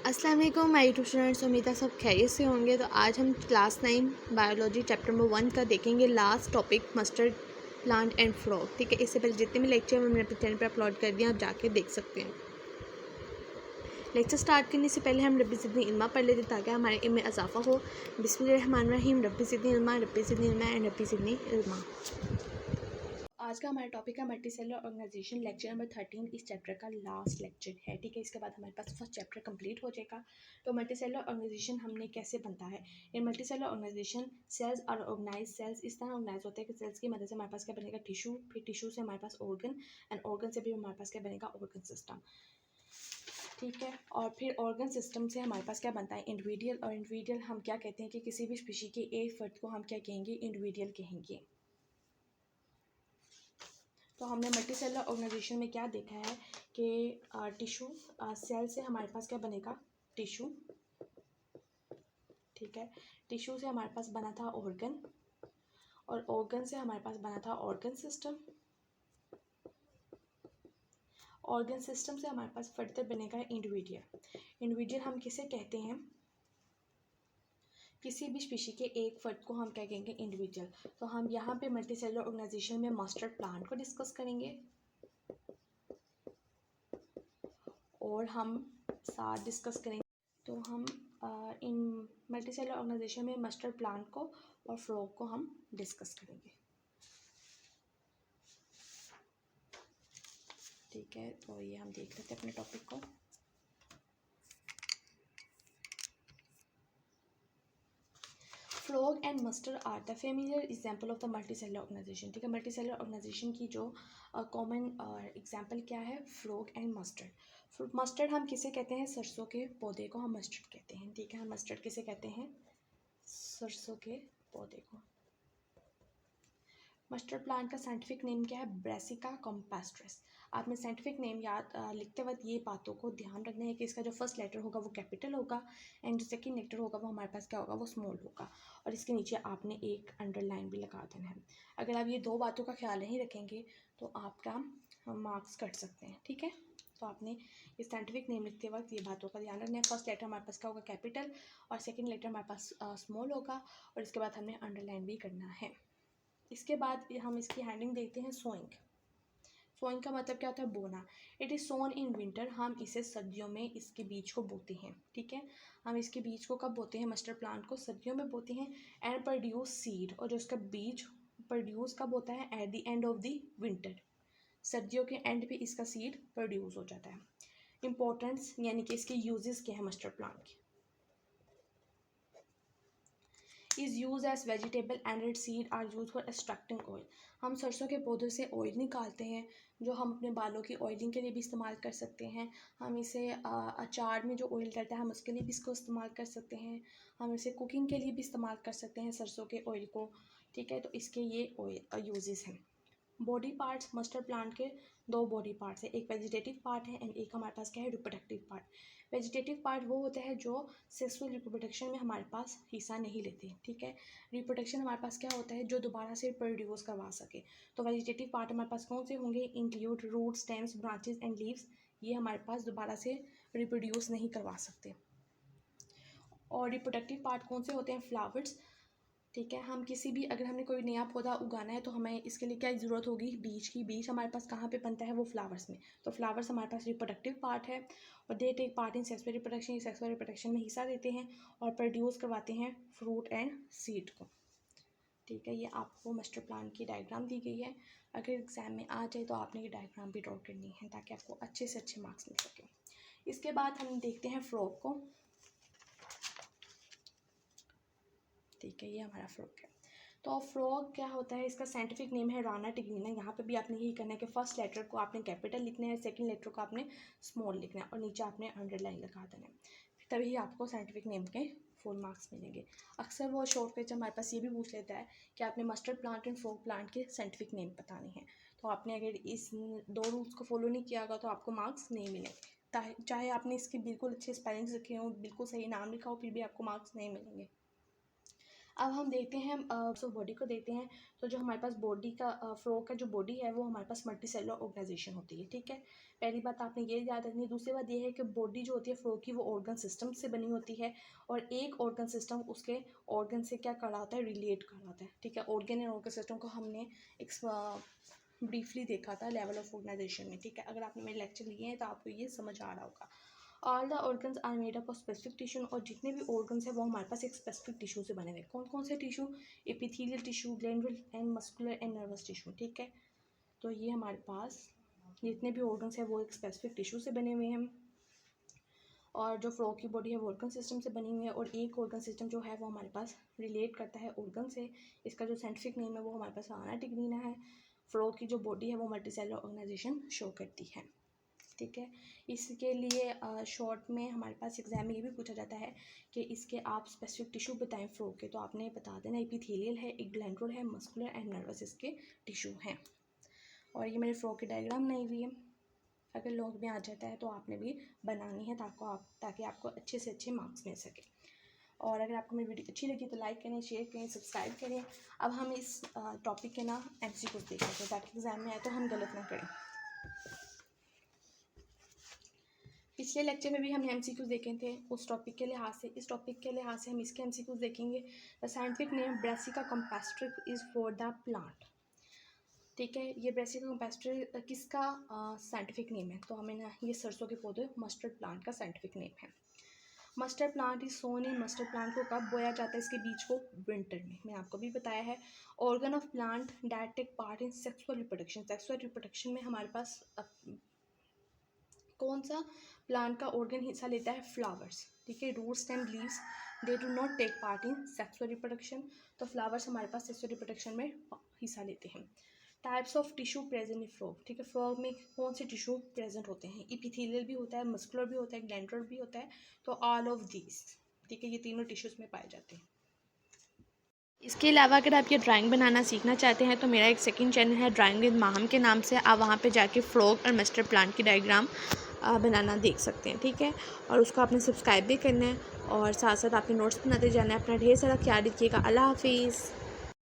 अस्सलाम वालेकुम my YouTube students, उम्मीद है सब खैरियत से होंगे। तो आज हम क्लास 9 बायोलॉजी चैप्टर नंबर 1 का देखेंगे last topic mustard plant and frog. ठीक है, इससे पहले जितने भी लेक्चर हमने अपने चैनल पर अपलोड कर दिए, आप जाके देख सकते हैं। लेक्चर स्टार्ट करने से पहले हम रब्बी ज़िदनी इल्मा पढ़ लेते ताकि हमारे इल्म में इजाफा हो। बिस्मिल्लाहिर्रहमानिर्रहीम, रब्बी ज़िदनी इल्मा, रब्बी ज़िदनी इल्मा एंड रब्बी ज़िदनी इल्मा। आज का हमारा टॉपिक है multi cellular organisation, lecture number 13 इस चैप्टर का लास्ट लेक्चर है। ठीक है, इसके बाद हमारे पास फर्स्ट चैप्टर कंप्लीट हो जाएगा। तो मल्टी सेलुलर ऑर्गेनाइजेशन हमने कैसे बनता है। इन मल्टी सेलुलर ऑर्गेनाइजेशन सेल्स और ऑर्गेनाइज सेल्स इस तरह ऑर्गेनाइज होते हैं कि सेल्स की मदद से हमारे पास क्या बनेगा, टिश्यू, फिर टिश्यू से हमारे पास ऑर्गन, एंड ऑर्गन से भी हमारे पास क्या बनेगा, ऑर्गन सिस्टम। ठीक है, और फिर ऑर्गन सिस्टम से हमारे पास क्या बनता है, इंडिविजुअल। और इंडिविजुअल हम क्या कहते हैं कि किसी भी स्पीशी के एक फर्द को हम क्या कहेंगे, इंडिविजुअल कहेंगे। तो हमने मल्टी सेलुलर ऑर्गेनाइजेशन में क्या देखा है कि टिश्यू, सेल से हमारे पास क्या बनेगा, टिश्यू। ठीक है, टिश्यू से हमारे पास बना था ऑर्गन, और ऑर्गन से हमारे पास बना था ऑर्गन सिस्टम। ऑर्गन सिस्टम से हमारे पास फर्दर बनेगा इंडिविजुअल। इंडिविजुअल हम किसे कहते हैं, किसी भी स्पीशी के एक फर्द को हम क्या कहेंगे, इंडिविजुअल। तो हम यहाँ पे मल्टी सेलुलर ऑर्गेनाइजेशन में मस्टर्ड प्लांट को डिस्कस करेंगे, और हम साथ डिस्कस करेंगे। तो हम इन मल्टी सेलुलर ऑर्गेनाइजेशन में मस्टर्ड प्लांट को और फ्रॉग को हम डिस्कस करेंगे। ठीक है, तो ये हम देख लेते हैं अपने टॉपिक को। Frog and mustard are the familiar example of the multi cellular organisation. ठीक है, मल्टी सेलुलर ऑर्गेनाइजेशन की जो कॉमन एग्जाम्पल क्या है, फ्रॉग एंड मस्टर्ड। मस्टर्ड हम किसे कहते हैं, सरसों के पौधे को हम मस्टर्ड कहते हैं। ठीक है, हम मस्टर्ड किसे कहते हैं, सरसों के पौधे को। मस्टर्ड प्लांट का साइंटिफिक नेम क्या है, ब्रासिका कॉम्पास्ट्रिस। आपने साइंटिफिक नेम याद लिखते वक्त ये बातों को ध्यान रखना है कि इसका जो फर्स्ट लेटर होगा वो कैपिटल होगा, एंड जो सेकंड लेटर होगा वो हमारे पास क्या होगा, वो स्मॉल होगा, और इसके नीचे आपने एक अंडरलाइन भी लगा देना है। अगर आप ये दो बातों का ख्याल नहीं रखेंगे तो आपका मार्क्स कट सकते हैं। ठीक है, तो आपने इस साइंटिफिक नेम लिखते वक्त ये बातों का ध्यान रखना है। फर्स्ट लेटर हमारे पास क्या होगा, कैपिटल, और सेकेंड लेटर हमारे पास स्मॉल होगा, और इसके बाद हमने अंडरलाइन भी करना है। इसके बाद हम इसकी हैंडिंग देखते हैं, सोइंग। सोइंग का मतलब क्या होता है, बोना। It is sown in winter, हम इसे सर्दियों में इसके बीज को बोते हैं। ठीक है, हम इसके बीज को कब बोते हैं, मस्टर्ड प्लांट को सर्दियों में बोते हैं। एंड प्रोड्यूस सीड, और जो इसका बीज प्रोड्यूस कब होता है, at the end of the winter. सर्दियों के एंड पे इसका सीड प्रोड्यूस हो जाता है। इंपॉर्टेंस यानी कि इसके यूजेस क्या है मस्टर्ड प्लांट के, is use as vegetable and it seed are use for extracting oil. हम सरसों के पौधों से ऑयल निकालते हैं, जो हम अपने बालों की ऑयलिंग के लिए भी इस्तेमाल कर सकते हैं। हम इसे अचार में जो ऑयल डलता है हम उसके लिए भी इसको इस्तेमाल कर सकते हैं। हम इसे कुकिंग के लिए भी इस्तेमाल कर सकते हैं सरसों के ऑयल को। ठीक है, तो इसके ये ऑयल यूजेस हैं। बॉडी पार्ट्स, मस्टर्ड प्लांट के दो बॉडी पार्ट्स है, एक वेजिटेटिव पार्ट है एंड एक हमारे पास क्या है, रिप्रोडक्टिव पार्ट। वेजिटेटिव पार्ट वो होता है जो सेक्सुअल रिप्रोडक्शन में हमारे पास हिस्सा नहीं लेते। ठीक है, रिप्रोडक्शन हमारे पास क्या होता है, जो दोबारा से प्रोड्यूस करवा सके। तो वेजिटेटिव पार्ट हमारे पास कौन से होंगे, include root, stems, branches and leaves. ये हमारे पास दोबारा से रिप्रोड्यूस नहीं करवा सकते। और रिप्रोडक्टिव पार्ट कौन से होते हैं, फ्लावर्स। ठीक है, हम किसी भी, अगर हमने कोई नया पौधा उगाना है तो हमें इसके लिए क्या ज़रूरत होगी, बीज की। बीज हमारे पास कहाँ पे बनता है, वो फ्लावर्स में। तो फ्लावर्स हमारे पास रिप्रोडक्टिव पार्ट है, और they take part in sexual reproduction, sexual reproduction में हिस्सा देते हैं और प्रोड्यूस करवाते हैं फ्रूट एंड सीड को। ठीक है, ये आपको मस्टर्ड प्लांट की डायग्राम दी गई है। अगर एग्जाम में आ जाए तो आपने ये डायग्राम भी ड्रॉ करनी है ताकि आपको अच्छे से अच्छे मार्क्स मिल सके। इसके बाद हम देखते हैं फ्रॉग को। ठीक है, ये हमारा फ्रॉग है। तो फ्रॉग क्या होता है, इसका साइंटिफिक नेम है राना टिग्रीना। यहाँ पे भी आपने यही करना है कि फर्स्ट लेटर को आपने कैपिटल लिखना है, सेकंड लेटर को आपने स्मॉल लिखना है, और नीचे आपने अंडरलाइन लगा देना है, तभी आपको साइंटिफिक नेम के फुल मार्क्स मिलेंगे। अक्सर वो शॉर्ट पेज हमारे पास ये भी पूछ लेता है कि आपने mustard plant and frog plant के साइंटिफिक नेम बताने हैं। तो आपने अगर इस दो रूल्स को फॉलो नहीं किया होगा तो आपको मार्क्स नहीं मिलेंगे। चाहे आपने इसके बिल्कुल अच्छे स्पेलिंग्स लिखे हों, बिल्कुल सही नाम लिखा हो, फिर भी आपको मार्क्स नहीं मिलेंगे। अब हम देखते हैं बॉडी को देखते हैं। तो जो हमारे पास बॉडी का फ्रो का जो बॉडी है वो हमारे पास मल्टी सेलुलर ऑर्गेनाइजेशन होती है, ठीक है। पहली बात आपने ये याद रखनी है। दूसरी बात ये है कि बॉडी जो होती है फ्रो की वो ऑर्गन सिस्टम से बनी होती है, और एक ऑर्गन सिस्टम उसके ऑर्गन से क्या कर रहा होता है, रिलेट कर रहा होता है, ठीक है। ऑर्गन एंड ऑर्गन सिस्टम को हमने एक ब्रीफली देखा था लेवल ऑफ ऑर्गेनाइजेशन में, ठीक है। अगर आपने मेरे लेक्चर लिए हैं तो आपको ये समझ आ रहा होगा। All the organs are made up of specific tissue, और जितने भी ऑर्गन्स हैं वो हमारे पास एक स्पेसिफिक टिश्यू से बने हुए हैं। कौन कौन से tissue? Epithelial tissue, glandular and muscular and nervous tissue, ठीक है। तो ये हमारे पास जितने भी ऑर्गन्स हैं वो एक स्पेसिफिक टिश्यू से बने हुए हैं, और जो फ्रो की बॉडी है वो ऑर्गन सिस्टम से बनी हुई है, और एक ऑर्गन सिस्टम जो है वो हमारे पास रिलेट करता है ऑर्गन से। इसका जो साइंटिफिक नेम है वो हमारे पास आना टिग्रीना है। फ्रो की जो बॉडी है वो मल्टी सेलुलर ऑर्गेनाइजेशन शो करती है, ठीक है। इसके लिए शॉर्ट में हमारे पास एग्जाम में ये भी पूछा जाता है कि इसके आप स्पेसिफिक टिश्यू बताएं फ्रो के, तो आपने बता देना एपिथेलियल है, एक ग्लैंडुलर है, मस्कुलर एंड नर्वस इसके टिश्यू हैं। और ये मेरे फ्रो की डायग्राम बनाई हुई है, अगर लॉग में आ जाता है तो आपने भी बनानी है ताकि आपको अच्छे से अच्छे मार्क्स मिल सके। और अगर आपको मेरी वीडियो अच्छी लगी तो लाइक करें, शेयर करें, सब्सक्राइब करें। अब हम इस टॉपिक के ना MCQ देख लेते हैं ताकि एग्जाम में आए तो हम गलत ना करें। पिछले लेक्चर में भी हमने MCQ देखे थे उस टॉपिक के लिहाज से। इस टॉपिक के लिहाज से हम इसके MCQ देखेंगे। The scientific name Brassica campestris is for the plant, ठीक है। ये ब्रासिका कंपास्ट्रिक किसका साइंटिफिक नेम है? तो हमें ना ये सरसों के पौधे मस्टर्ड प्लांट का साइंटिफिक नेम है। Mustard plant is sown in, mustard plant को कब बोया जाता है इसके बीज को? विंटर में। मैंने आपको भी बताया है। Organ of plant that take part in sexual reproduction, sexual reproduction में हमारे पास कौन सा प्लांट का ऑर्गन हिस्सा लेता है? फ्लावर्स, ठीक है। Root stem leaves they do not take part in sexual reproduction, तो फ्लावर्स हमारे पास सेक्सुअल रिप्रोडक्शन में हिस्सा लेते हैं। Types of tissue present in frog, ठीक है। फ्रॉग में कौन से टिश्यू प्रेजेंट होते हैं? इपिथेलियल भी होता है, मस्कुलर भी होता है, ग्लैंडुलर भी होता है, तो ऑल ऑफ दीज, ठीक है, ये तीनों टिश्यूज में पाए जाते हैं। इसके अलावा अगर आप ये ड्राइंग बनाना सीखना चाहते हैं तो मेरा एक सेकंड चैनल है ड्राइंग विद माहम के नाम से, आप वहाँ पे जाके फ्रॉग और मस्टर्ड प्लांट की डायग्राम बनाना देख सकते हैं, ठीक है। और उसको आपने सब्सक्राइब भी करना है, और साथ साथ आपने नोट्स बनाते जाना है। अपना ढेर सारा ख्याल रखिएगा। अल्लाह हाफिज़।